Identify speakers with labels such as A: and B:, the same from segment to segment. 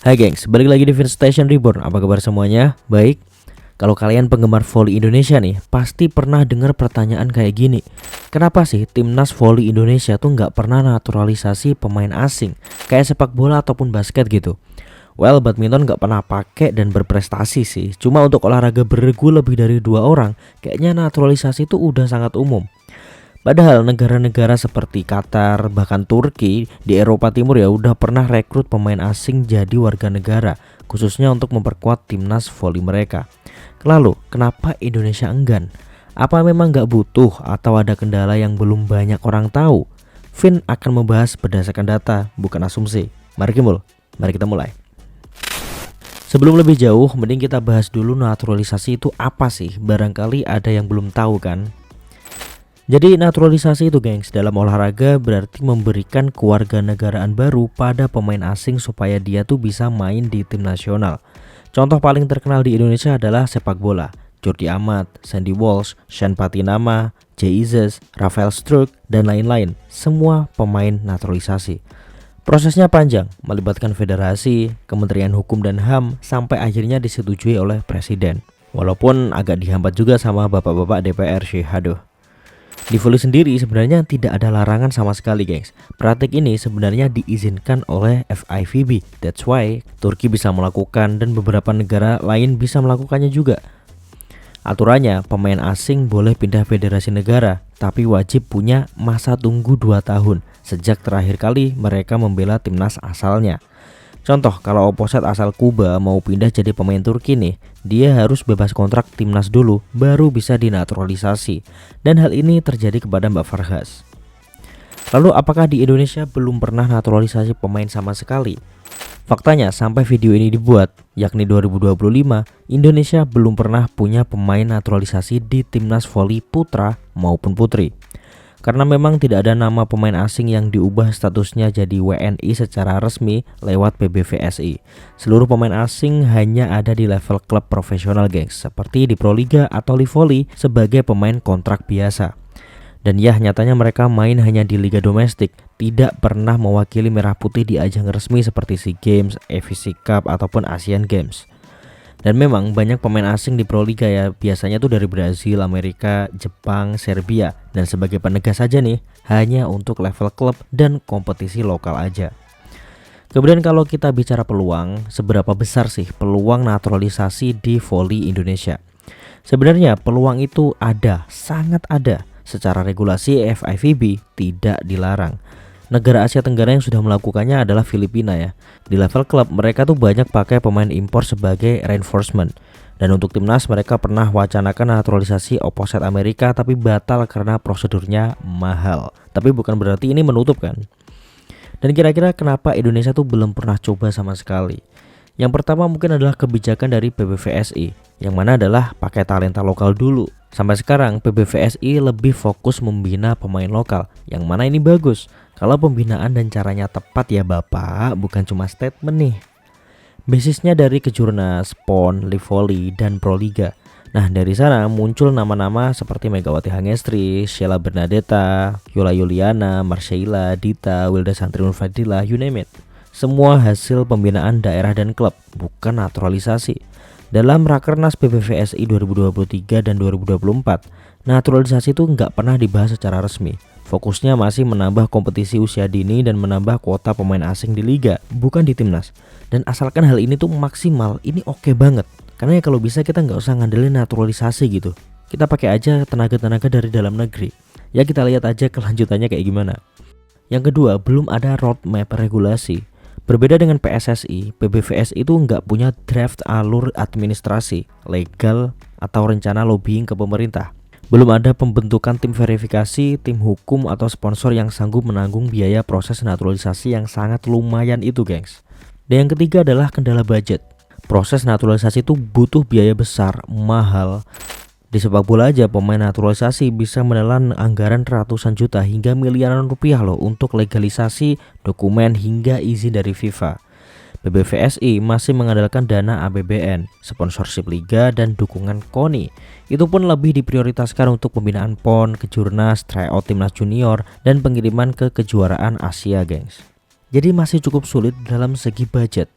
A: Hai gengs, balik lagi di Vince Station Reborn. Apa kabar semuanya? Baik. Kalau kalian penggemar voli Indonesia nih, pasti pernah dengar pertanyaan kayak gini. Kenapa sih timnas voli Indonesia tuh nggak pernah naturalisasi pemain asing kayak sepak bola ataupun basket gitu? Well, badminton nggak pernah pakai dan berprestasi sih. Cuma untuk olahraga beregu lebih dari 2 orang, kayaknya naturalisasi itu udah sangat umum. Padahal negara-negara seperti Qatar, bahkan Turki di Eropa Timur ya udah pernah rekrut pemain asing jadi warga negara, khususnya untuk memperkuat timnas voli mereka. Lalu, kenapa Indonesia enggan? Apa memang nggak butuh atau ada kendala yang belum banyak orang tahu? Vin akan membahas berdasarkan data, bukan asumsi. Mari kita mulai. Sebelum lebih jauh, mending kita bahas dulu naturalisasi itu apa sih? Barangkali ada yang belum tahu kan? Jadi naturalisasi itu gengs dalam olahraga berarti memberikan kewarganegaraan baru pada pemain asing supaya dia tuh bisa main di tim nasional. Contoh paling terkenal di Indonesia adalah sepak bola. Jordi Amat, Sandy Walsh, Sean Patinama, Jay Izzes, Rafael Struijk, dan lain-lain. Semua pemain naturalisasi. Prosesnya panjang, melibatkan federasi, Kementerian Hukum dan HAM, sampai akhirnya disetujui oleh Presiden. Walaupun agak dihambat juga sama bapak-bapak DPR sih, aduh. Di voli sendiri sebenarnya tidak ada larangan sama sekali gengs. Praktik ini sebenarnya diizinkan oleh FIVB. That's why Turki bisa melakukan dan beberapa negara lain bisa melakukannya juga. Aturannya pemain asing boleh pindah federasi negara, tapi wajib punya masa tunggu 2 tahun sejak terakhir kali mereka membela timnas asalnya. Contoh, kalau opposite asal Kuba mau pindah jadi pemain Turki nih, dia harus bebas kontrak timnas dulu, baru bisa dinaturalisasi. Dan hal ini terjadi kepada Mbak Farhas. Lalu apakah di Indonesia belum pernah naturalisasi pemain sama sekali? Faktanya sampai video ini dibuat, yakni 2025, Indonesia belum pernah punya pemain naturalisasi di timnas voli putra maupun putri. Karena memang tidak ada nama pemain asing yang diubah statusnya jadi WNI secara resmi lewat PBVSI. Seluruh pemain asing hanya ada di level klub profesional gengs, seperti di Proliga atau Livoli sebagai pemain kontrak biasa. Dan ya nyatanya mereka main hanya di liga domestik, tidak pernah mewakili Merah Putih di ajang resmi seperti SEA Games, AFC Cup ataupun Asian Games. Dan memang banyak pemain asing di Proliga ya, biasanya tuh dari Brazil, Amerika, Jepang, Serbia. Dan sebagai penegas saja nih, hanya untuk level klub dan kompetisi lokal aja. Kemudian kalau kita bicara peluang, seberapa besar sih peluang naturalisasi di voli Indonesia? Sebenarnya peluang itu ada, sangat ada. Secara regulasi FIVB tidak dilarang. Negara Asia Tenggara yang sudah melakukannya adalah Filipina ya. Di level klub mereka tuh banyak pakai pemain impor sebagai reinforcement. Dan untuk timnas mereka pernah wacanakan naturalisasi opposite Amerika tapi batal karena prosedurnya mahal. Tapi bukan berarti ini menutup kan. Dan kira-kira kenapa Indonesia tuh belum pernah coba sama sekali? Yang pertama mungkin adalah kebijakan dari PBVSI, yang mana adalah pakai talenta lokal dulu. Sampai sekarang PBVSI lebih fokus membina pemain lokal, yang mana ini bagus. Kalau pembinaan dan caranya tepat ya Bapak, bukan cuma statement nih. Basisnya dari Kejurnas, PON, Livoli, dan Proliga. Nah dari sana muncul nama-nama seperti Megawati Hangestri, Sheila Bernadetta, Yola Yuliana, Marcella, Dita, Wilda Santri Fadila, you name it. Semua hasil pembinaan daerah dan klub, bukan naturalisasi. Dalam Rakernas PBVSI 2023 dan 2024, naturalisasi itu nggak pernah dibahas secara resmi. Fokusnya masih menambah kompetisi usia dini dan menambah kuota pemain asing di liga, bukan di timnas. Dan asalkan hal ini tuh maksimal, ini oke banget. Karena ya kalau bisa kita nggak usah ngandelin naturalisasi gitu. Kita pakai aja tenaga-tenaga dari dalam negeri. Ya kita lihat aja kelanjutannya kayak gimana. Yang kedua, belum ada roadmap regulasi. Berbeda dengan PSSI, PBVSI itu nggak punya draft alur administrasi, legal, atau rencana lobbying ke pemerintah. Belum ada pembentukan tim verifikasi, tim hukum, atau sponsor yang sanggup menanggung biaya proses naturalisasi yang sangat lumayan itu gengs. Dan yang ketiga adalah kendala budget. Proses naturalisasi itu butuh biaya besar, mahal. Di sepak bola aja pemain naturalisasi bisa menelan anggaran ratusan juta hingga miliaran rupiah loh untuk legalisasi, dokumen, hingga izin dari FIFA. PBVSI masih mengandalkan dana APBN, sponsorship liga, dan dukungan KONI. Itu pun lebih diprioritaskan untuk pembinaan PON, Kejurnas, tryout timnas junior, dan pengiriman ke kejuaraan Asia gengs. Jadi masih cukup sulit dalam segi budget.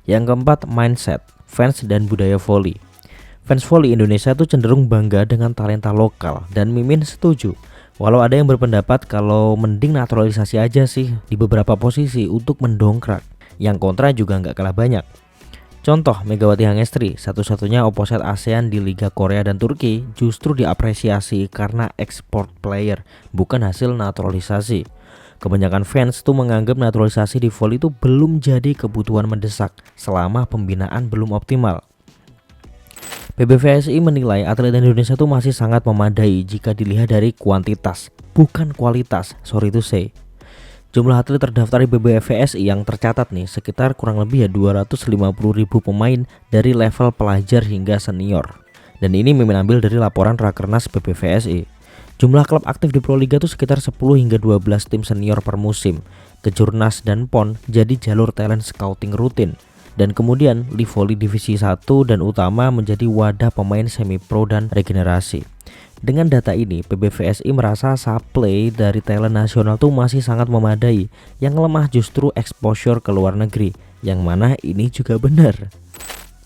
A: Yang keempat, mindset, fans dan budaya voli. Fans voli Indonesia tuh cenderung bangga dengan talenta lokal dan Mimin setuju. Walau ada yang berpendapat kalau mending naturalisasi aja sih di beberapa posisi untuk mendongkrak. Yang kontra juga nggak kalah banyak. Contoh Megawati Hangestri, satu-satunya opposite ASEAN di Liga Korea dan Turki, justru diapresiasi karena export player, bukan hasil naturalisasi. Kebanyakan fans tuh menganggap naturalisasi di voli itu belum jadi kebutuhan mendesak selama pembinaan belum optimal. PBVSI menilai atlet Indonesia tuh masih sangat memadai jika dilihat dari kuantitas, bukan kualitas, sorry to say. Jumlah atlet terdaftar di PBVSI yang tercatat nih sekitar kurang lebih ya 250.000 pemain dari level pelajar hingga senior. Dan ini Mimin ambil dari laporan Rakernas PBVSI. Jumlah klub aktif di Proliga tuh sekitar 10 hingga 12 tim senior per musim. Kejurnas dan PON jadi jalur talent scouting rutin. Dan kemudian Live Volley Divisi 1 dan Utama menjadi wadah pemain semi-pro dan regenerasi. Dengan data ini, PBVSI merasa supply dari talent nasional tuh masih sangat memadai. Yang lemah justru exposure ke luar negeri, yang mana ini juga benar.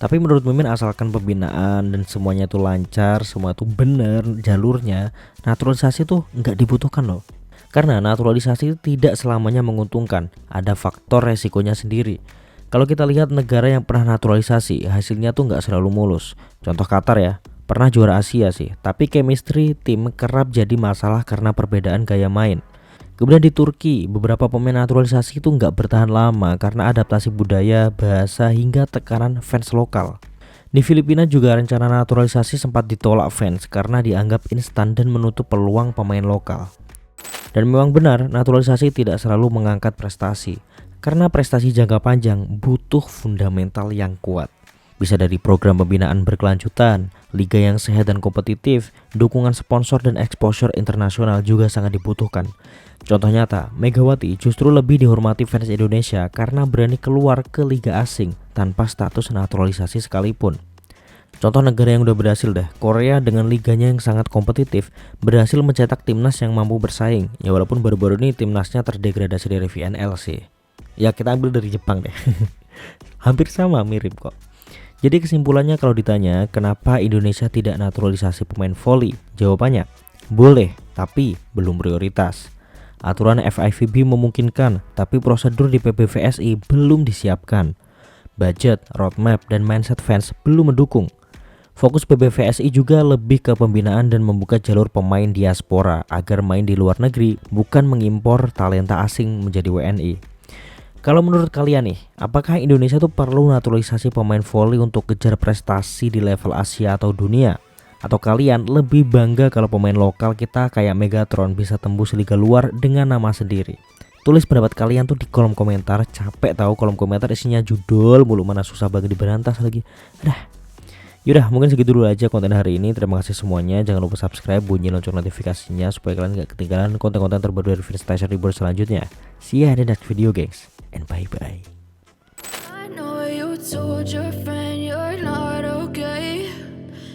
A: Tapi menurut Mimin asalkan pembinaan dan semuanya tuh lancar, semua tuh benar jalurnya, naturalisasi tuh nggak dibutuhkan loh. Karena naturalisasi tidak selamanya menguntungkan, ada faktor resikonya sendiri. Kalau kita lihat negara yang pernah naturalisasi, hasilnya tuh nggak selalu mulus. Contoh Qatar ya, pernah juara Asia sih, tapi chemistry tim kerap jadi masalah karena perbedaan gaya main. Kemudian di Turki, beberapa pemain naturalisasi itu nggak bertahan lama karena adaptasi budaya, bahasa, hingga tekanan fans lokal. Di Filipina juga rencana naturalisasi sempat ditolak fans karena dianggap instan dan menutup peluang pemain lokal. Dan memang benar, naturalisasi tidak selalu mengangkat prestasi. Karena prestasi jangka panjang butuh fundamental yang kuat. Bisa dari program pembinaan berkelanjutan, liga yang sehat dan kompetitif, dukungan sponsor dan exposure internasional juga sangat dibutuhkan. Contoh nyata, Megawati justru lebih dihormati fans Indonesia karena berani keluar ke liga asing tanpa status naturalisasi sekalipun. Contoh negara yang udah berhasil deh, Korea dengan liganya yang sangat kompetitif berhasil mencetak timnas yang mampu bersaing. Ya walaupun baru-baru ini timnasnya terdegradasi dari VNL sih. Ya kita ambil dari Jepang deh. Hampir sama, mirip kok. Jadi kesimpulannya kalau ditanya kenapa Indonesia tidak naturalisasi pemain voli, jawabannya boleh tapi belum prioritas. Aturan FIVB memungkinkan tapi prosedur di PBVSI belum disiapkan. Budget, roadmap, dan mindset fans belum mendukung. Fokus PBVSI juga lebih ke pembinaan dan membuka jalur pemain diaspora agar main di luar negeri, bukan mengimpor talenta asing menjadi WNI. Kalau menurut kalian nih, apakah Indonesia tuh perlu naturalisasi pemain voli untuk kejar prestasi di level Asia atau dunia? Atau kalian lebih bangga kalau pemain lokal kita kayak Megatron bisa tembus liga luar dengan nama sendiri? Tulis pendapat kalian tuh di kolom komentar. Capek tahu kolom komentar isinya judul mulu, mana susah banget diberantas lagi. Yaudah, mungkin segitu dulu aja konten hari ini. Terima kasih semuanya. Jangan lupa subscribe, bunyi lonceng notifikasinya supaya kalian gak ketinggalan konten-konten terbaru dari Vince Station Reborn selanjutnya. See ya in the next video, guys. And bye-bye.
B: I know you told your friend you're not okay,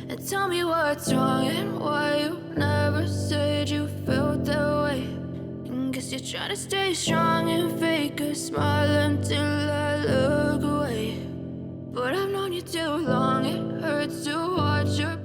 B: and tell me what's wrong and why you never said you felt that way. And guess you're trying to stay strong and fake a smile until I look away. But I've known you too long, it hurts to watch your